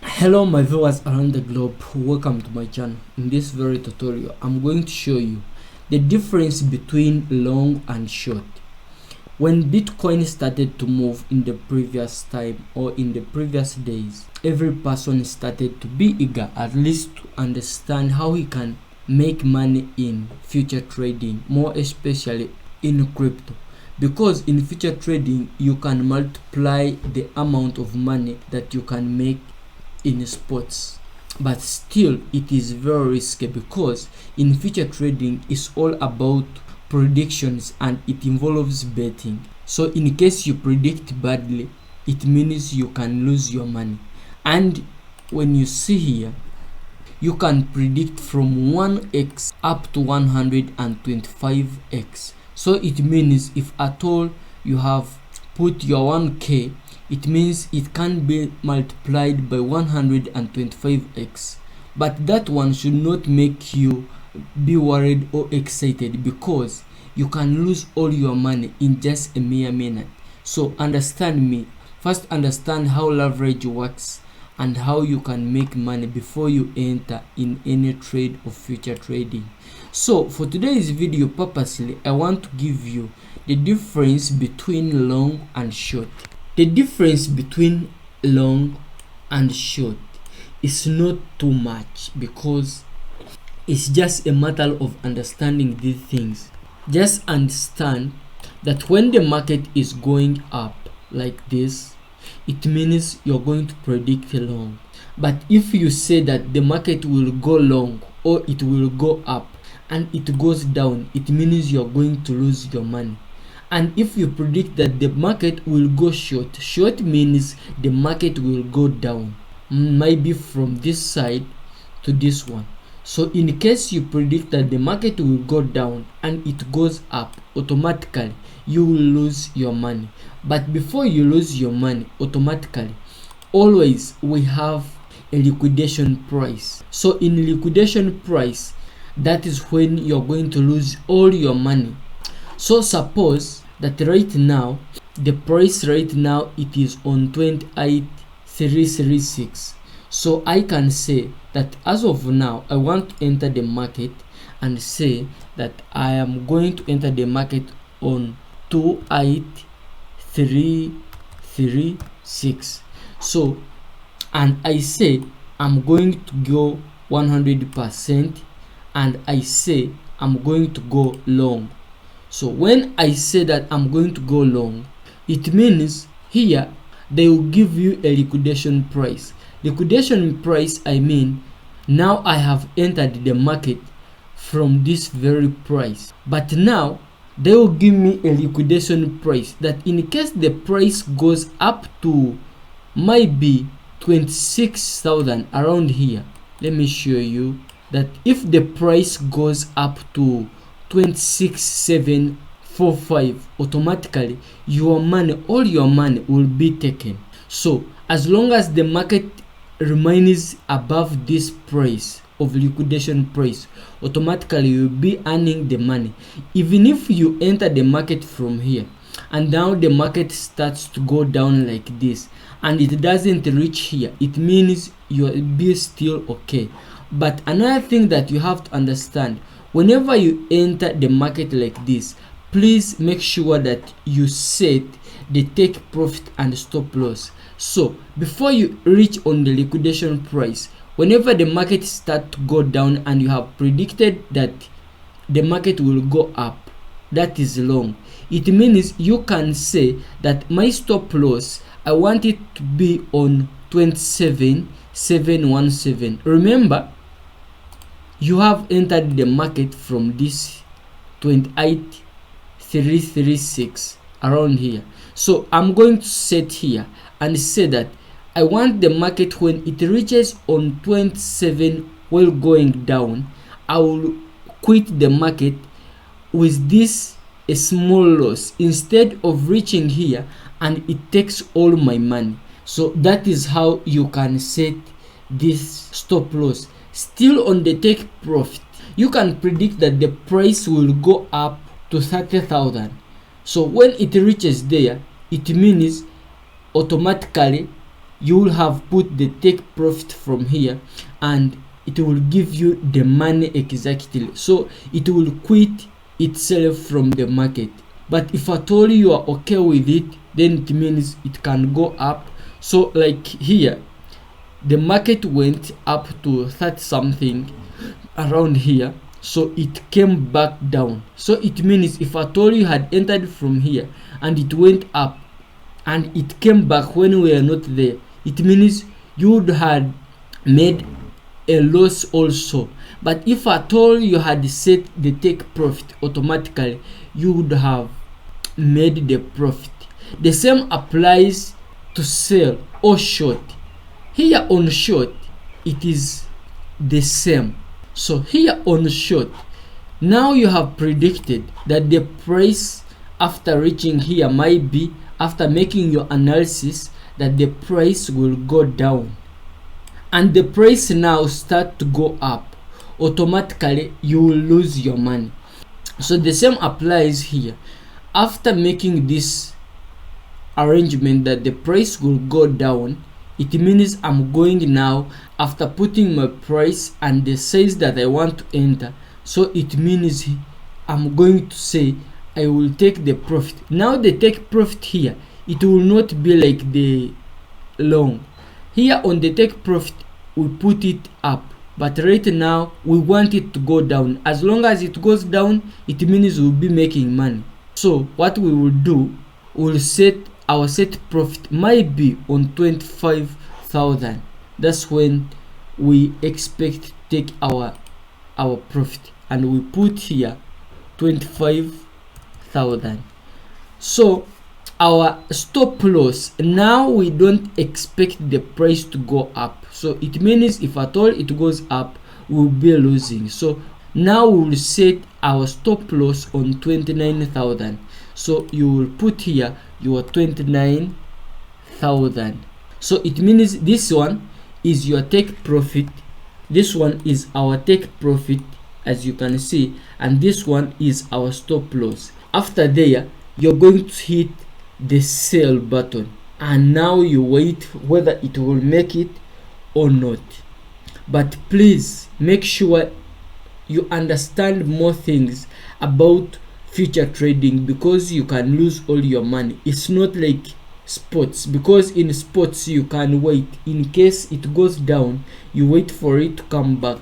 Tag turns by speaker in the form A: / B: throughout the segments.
A: Hello my viewers around the globe, welcome to my channel. In this very tutorial I'm going to show you the difference between long and short. When Bitcoin started to move in the previous time or in the previous days, every person started to be eager at least to understand how he can make money in future trading, more especially in crypto, because in future trading you can multiply the amount of money that you can make in sports. But still it is very risky, because in future trading is all about predictions and it involves betting. So in case you predict badly, it means you can lose your money. And when you see here, you can predict from 1x up to 125x. So it means if at all you have put your 1k, it means it can be multiplied by 125x. But that one should not make you be worried or excited, because you can lose all your money in just a mere minute. So understand me. First understand how leverage works and how you can make money before you enter in any trade of future trading. So for today's video, purposely I want to give you the difference between long and short. The difference between long and short is not too much, because it's just a matter of understanding these things. Just understand that when the market is going up like this, it means you're going to predict long. But if you say that the market will go long or it will go up and it goes down, it means you're going to lose your money. And if you predict that the market will go short, short means the market will go down, maybe from this side to this one. So in case you predict that the market will go down and it goes up, automatically you will lose your money. But before you lose your money, automatically, always we have a liquidation price. So in liquidation price, that is when you're going to lose all your money. So suppose that right now, the price right now, it is on 28,336. So I can say that as of now, I want to enter the market and say that I am going to enter the market on 28,336. So, and I say I'm going to go 100%, and I say I'm going to go long. So when I say that I'm going to go long, it means here they will give you a liquidation price. Liquidation price, I mean, now I have entered the market from this very price, but now they will give me a liquidation price that in case the price goes up to maybe 26,000 around here, let me show you that if the price goes up to 26,745, automatically your money, all your money will be taken. So as long as the market remains above this price of liquidation price, automatically you'll be earning the money. Even if you enter the market from here and now the market starts to go down like this and it doesn't reach here, it means you'll be still okay. But another thing that you have to understand, whenever you enter the market like this, please make sure that you set the take profit and stop loss. So before you reach on the liquidation price, whenever the market starts to go down and you have predicted that the market will go up, that is long. It means you can say that my stop loss, I want it to be on 27,717. Remember, you have entered the market from this 28,336 around here. So I'm going to set here and say that I want the market, when it reaches on 27 while going down, I will quit the market with this a small loss instead of reaching here and it takes all my money. So that is how you can set this stop loss. Still on the take profit, you can predict that the price will go up to 30,000. So when it reaches there, it means automatically you will have put the take profit from here, and it will give you the money exactly. So it will quit itself from the market. But if at all you are okay with it, then it means it can go up. So like here, the market went up to 30 something around here, so it came back down. So it means if at all you had entered from here and it went up and it came back when we are not there, it means you would had made a loss also. But if at all you had set the take profit automatically, you would have made the profit. The same applies to sell or short. Here on short, it is the same. So here on short, now you have predicted that the price after reaching here might be, after making your analysis, that the price will go down, and the price now start to go up. Automatically you will lose your money. So the same applies here. After making this arrangement that the price will go down, it means I'm going now, after putting my price and the size that I want to enter, so it means I'm going to say I will take the profit. Now the take profit here, it will not be like the long. Here on the take profit, we put it up, but right now we want it to go down. As long as it goes down, it means we'll be making money. So what we will do, we'll set our set profit might be on 25,000. That's when we expect to take our profit, and we put here 25,000. So our stop loss, now we don't expect the price to go up, so it means if at all it goes up, we'll be losing. So now we will set our stop loss on 29,000. So you will put here your 29,000. So it means this one is your take profit, this one is our take profit, as you can see, and this one is our stop loss. After there, you're going to hit the sell button, and now you wait whether it will make it or not. But please make sure you understand more things about future trading, because you can lose all your money. It's not like sports, because in sports you can wait. In case it goes down, you wait for it to come back.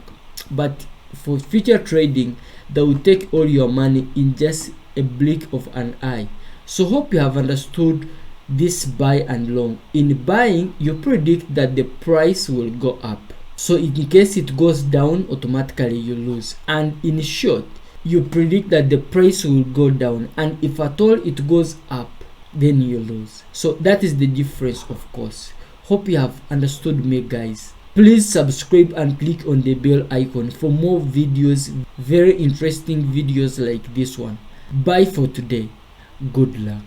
A: But for future trading, that will take all your money in just a blink of an eye. So hope you have understood this buy and long. In buying, you predict that the price will go up, so in case it goes down, automatically you lose. And in short, you predict that the price will go down, and if at all it goes up, then you lose. So that is the difference, of course. Hope you have understood me, guys. Please subscribe and click on the bell icon for more videos, very interesting videos like this one. Bye for today. Good luck.